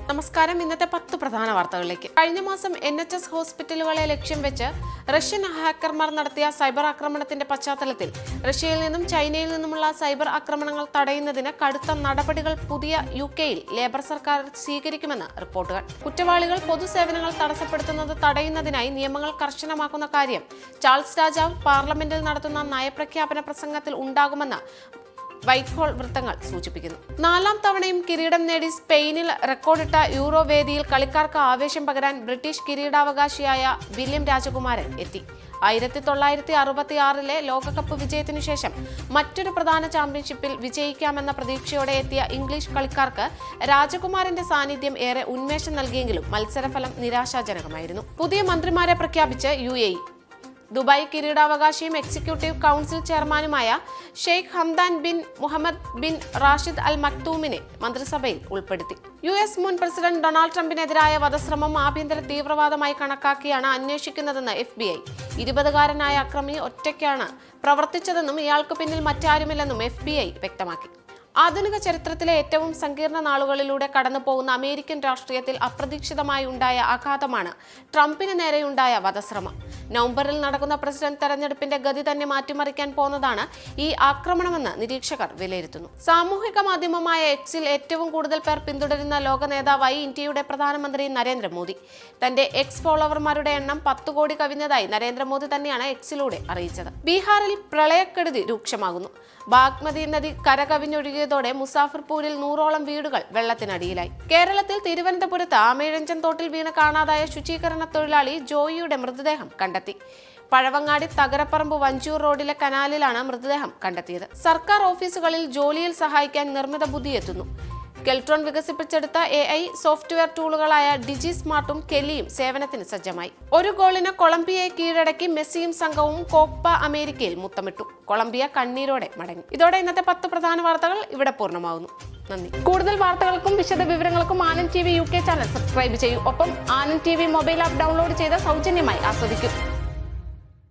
നമസ്കാരം. ഇന്നത്തെ 10 പ്രധാന വാർത്തകളിലേക്ക്. കഴിഞ്ഞ മാസം NHS ഹോസ്പിറ്റലുകളെ ലക്ഷ്യം വെച്ച് റഷ്യൻ ഹാക്കർമാർ നടത്തിയ സൈബർ ആക്രമണത്തിന്റെ പശ്ചാത്തലത്തിൽ റഷ്യയിൽ നിന്നും ചൈനയിൽ നിന്നുമുള്ള സൈബർ ആക്രമണങ്ങൾ തടയുന്നതിന് കടുത്ത നടപടികൾ പുതിയ UK-യിൽ ലേബർ സർക്കാർ സ്വീകരിക്കുമെന്ന് റിപ്പോർട്ടുകൾ. കുറ്റവാളികൾ പൊതുസേവനങ്ങൾ തടസ്സപ്പെടുത്തുന്നത് തടയുന്നതിനായി നിയമങ്ങൾ കർശനമാക്കുന്ന കാര്യം ചാൾസ് രാജാവ് പാർലമെന്റിൽ നടത്തുന്ന നയപ്രഖ്യാപന പ്രസംഗത്തിൽ ഉണ്ടാകുമെന്ന് വൈറ്റ്ഹോൾ വൃത്തങ്ങൾ സൂചിപ്പിക്കുന്നു. 4ാം തവണയും കിരീടം നേടി സ്പെയിനിൽ റെക്കോർഡിട്ട യൂറോ വേദിയിൽ കളിക്കാർക്ക് ആവേശം പകരാൻ ബ്രിട്ടീഷ് കിരീടാവകാശിയായ വില്യം രാജകുമാരൻ എത്തി. 1966 ലോകകപ്പ് വിജയത്തിനു ശേഷം മറ്റൊരു പ്രധാന ചാമ്പ്യൻഷിപ്പിൽ വിജയിക്കാമെന്ന പ്രതീക്ഷയോടെ എത്തിയ ഇംഗ്ലീഷ് കളിക്കാർക്ക് രാജകുമാരന്റെ സാന്നിധ്യം ഏറെ ഉന്മേഷം നൽകിയെങ്കിലും മത്സരഫലം നിരാശാജനകമായിരുന്നു. പുതിയ മന്ത്രിമാരെ പ്രഖ്യാപിച്ച് UAE. ദുബായ് കിരീടാവകാശിയും എക്സിക്യൂട്ടീവ് കൗൺസിൽ ചെയർമാനുമായ Sheikh Hamdan bin Mohammed bin Rashid Al മക്തൂമിനെ മന്ത്രിസഭയിൽ ഉൾപ്പെടുത്തി. US മുൻ പ്രസിഡന്റ് ഡൊണാൾഡ് ട്രംപിനെതിരായ വധശ്രമം ആഭ്യന്തര തീവ്രവാദമായി കണക്കാക്കിയാണ് അന്വേഷിക്കുന്നതെന്ന് FBI. 20-കാരനായ അക്രമി ഒറ്റയ്ക്കാണ് പ്രവർത്തിച്ചതെന്നും ഇയാൾക്ക് പിന്നിൽ മറ്റാരുമില്ലെന്നും FBI വ്യക്തമാക്കി. ആധുനിക ചരിത്രത്തിലെ ഏറ്റവും സങ്കീർണ നാളുകളിലൂടെ കടന്നുപോകുന്ന അമേരിക്കൻ രാഷ്ട്രീയത്തിൽ അപ്രതീക്ഷിതമായി ഉണ്ടായ ആഘാതമാണ് ട്രംപിന് നേരെയുണ്ടായ വധശ്രമം. നവംബറിൽ നടക്കുന്ന പ്രസിഡന്റ് തെരഞ്ഞെടുപ്പിന്റെ ഗതി തന്നെ മാറ്റിമറിക്കാൻ പോകുന്നതാണ് ഈ ആക്രമണമെന്ന് നിരീക്ഷകർ വിലയിരുത്തുന്നു. സാമൂഹിക മാധ്യമമായ Xൽ ഏറ്റവും കൂടുതൽ പേർ പിന്തുടരുന്ന ലോക നേതാവായി ഇന്ത്യയുടെ പ്രധാനമന്ത്രി നരേന്ദ്രമോദി. തന്റെ X ഫോളോവർമാരുടെ എണ്ണം 10 കോടി കവിഞ്ഞതായി നരേന്ദ്രമോദി തന്നെയാണ് Xലൂടെ അറിയിച്ചത്. ബീഹാറിൽ പ്രളയക്കെടുതി രൂക്ഷമാകുന്നു. ബാഗ്മതി നദി കരകവിഞ്ഞൊഴുകിയതോടെ മുസാഫർപൂരിൽ 100ഓളം വീടുകൾ വെള്ളത്തിനടിയിലായി. കേരളത്തിൽ തിരുവനന്തപുരത്ത് ആമേഴഞ്ചൻ തോട്ടിൽ വീണ് കാണാതായ ശുചീകരണ തൊഴിലാളി ജോയിയുടെ മൃതദേഹം കണ്ടെത്തി. പഴവങ്ങാടി തകരപ്പറമ്പ് വഞ്ചൂർ റോഡിലെ കനാലിലാണ് മൃതദേഹം കണ്ടെത്തിയത്. സർക്കാർ ഓഫീസുകളിൽ ജോലിയിൽ സഹായിക്കാൻ നിർമ്മിത ബുദ്ധി എത്തുന്നു. കെൽട്രോൺ വികസിപ്പിച്ചെടുത്ത AI സോഫ്റ്റ്വെയർ ടൂളുകളായ ഡിജി സ്മാർട്ടും കെല്ലിയും സേവനത്തിന് സജ്ജമായി. ഒരു ഗോളിന് കൊളംബിയയെ കീഴടക്കി മെസ്സിയും സംഘവും കോപ്പ അമേരിക്കയിൽ മുത്തമിട്ടു. കൊളംബിയ കണ്ണീരോടെ മടങ്ങി. ഇതോടെ ഇന്നത്തെ 10 പ്രധാന വാർത്തകൾ ഇവിടെ പൂർണ്ണമാകുന്നു. നന്ദി. കൂടുതൽ വാർത്തകൾക്കും വിശദ വിവരങ്ങൾക്കും Anand TV UK channel subscribe ചെയ്യൂ. ഒപ്പം Anand TV mobile app download ചെയ്ത് സൗജന്യമായി ആസ്വദിക്കും.